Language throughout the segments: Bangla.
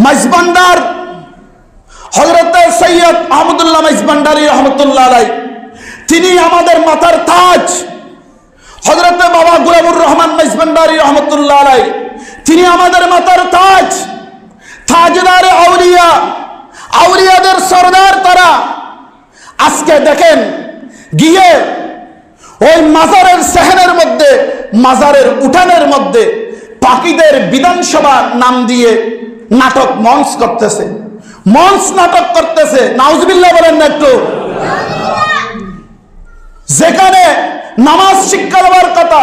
মাইজভান্ডার হযরত সৈয়দ আহমদুল্লাহ মাইজভান্ডারী রহমতুল্লাহ আলাইহি, তিনি আমাদের মাথার তাজ। হযরত বাবা গোলামুর রহমান মাইজভান্ডারী রহমতুল্লাহ আলাইহি, তিনি আমাদের মাথার তাজ, তাজদারে আউলিয়া, আউলিয়াদের সরদার তারা। আজকে দেখেন গিয়ে ওই মাজারের সেহেনের মধ্যে, মাজারের উঠানের মধ্যে পাখিদের বিধানসভা নাম দিয়ে নাটক মঞ্চ করতেছে, মঞ্চ নাটক করতেছে। নাউজুবিল্লাহ বলেন না একটু। যেখানে নামাজ শিক্ষা দেওয়ার কথা,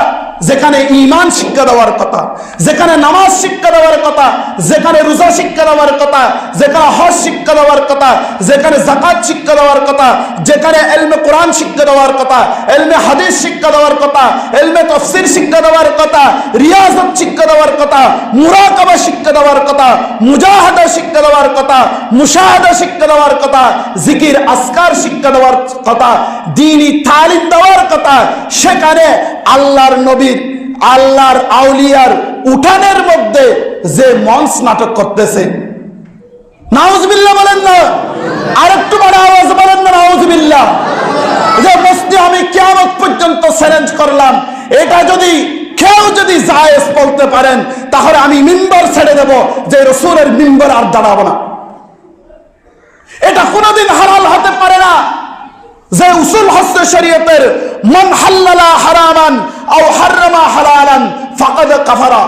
যেখানে ঈমান শিক্ষা দেওয়ার কথা, যেখানে নামাজ শিক্ষা দেওয়ার কথা, যেখানে রোজা শিক্ষা দেওয়ার কথা, যেখানে হজ শিক্ষা দেওয়ার কথা, যেখানে যাকাত শিক্ষা দেওয়ার কথা, যেখানে ইলমে কোরআন শিক্ষা দেওয়ার কথা, ইলমে হাদিস শিক্ষা দেওয়ার কথা, ইলমে তাফসীর শিক্ষা দেওয়ার কথা, রিয়াজত শিক্ষা দেওয়ার কথা, মুরাকাবা শিক্ষা দেওয়ার কথা, মুজাহাদা শিক্ষা দেওয়ার কথা, মুশাহাদা শিক্ষা দেওয়ার কথা, জিকির আজকার শিক্ষা দেওয়ার কথা, দ্বীনি তালিম দেওয়ার কথা, সেখানে আল্লাহর নবীর, আল্লাহর আউলিয়ার উঠানের মধ্যে যে মঞ্চ নাটক করতেছে। নাউজুবিল্লাহ বলেন না, আরেকটু বড় আওয়াজ বলেন না নাউজুবিল্লাহ। যে মস্তি আমি কিয়ামত পর্যন্ত চ্যালেঞ্জ করলাম, এটা যদি কেউ যদি জায়েজ বলতে পারেন তাহলে আমি মিম্বর ছেড়ে দেব, যে রাসূলের মিম্বর আর দাঁড়াবো না। এটা কোনোদিন হালাল হতে পারে না। যে উসুল হচ্ছে শরীয়তের, মান হাল্লালা হারামান আও হাররামা হালালান ফাকাদ কাফারা,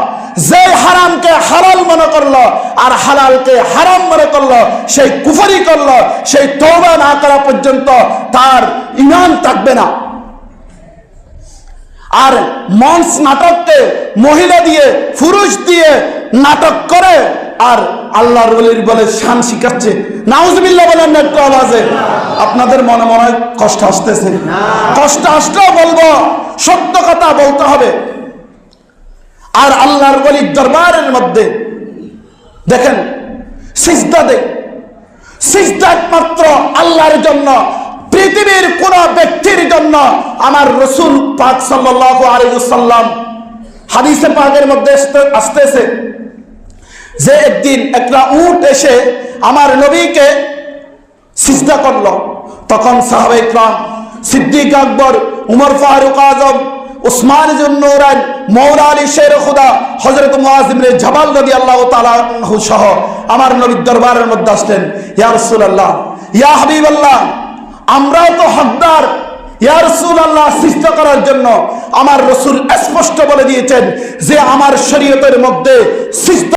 যে হারামকে হালাল মনে করলো আর হালালকে হারাম মনে করলো, সেই কুফরি করলো, সেই তওবা না করা পর্যন্ত তার ঈমান থাকবে না। আর মঞ্চ নাটককে মহিলা দিয়ে, পুরুষ দিয়ে নাটক করে আর আল্লাহর ওলির বলে শান শিখাচ্ছে। নাউজুবিল্লাহ বলেন না একটু আওয়াজে। আপনাদের মনে মনে কষ্ট আসতেছে? কষ্ট আসলেও বলবো, সত্য কথা বলতে হবে। আর আল্লাহর ওলির দরবারের মধ্যে দেখেন সিজদা দেয়, সিজদা একমাত্র আল্লাহর জন্য, পৃথিবীর কোন ব্যক্তির জন্য। আমার রাসূল পাক সাল্লাল্লাহু আলাইহি ওয়াসাল্লাম হাদিসে পাকের মধ্যে আসতেছে যে একদিন একটা উট এসে আমার নবীকে সিজদা করলো। তখন সাহাবায়ে কেরাম, সিদ্দিক আকবর, উমর ফারুক আজম, উসমান ইবনে নূরাইন, মাওলা আলী শের খুদা, হযরত মুআয ইবনে জাবাল রাদিয়াল্লাহু তাআলা আনহু সহ আমার নবীর দরবারের মধ্যে আসলেন। ইয়া রাসূলুল্লাহ, ইয়া হাবিবাল্লাহ, আমরাও তো হকদার। ইয়া রাসূলুল্লাহ, সিজদা করার জন্য আমার রাসূল স্পষ্ট বলে দিয়েছেন যে আমার শরীয়তের মধ্যে সিজদা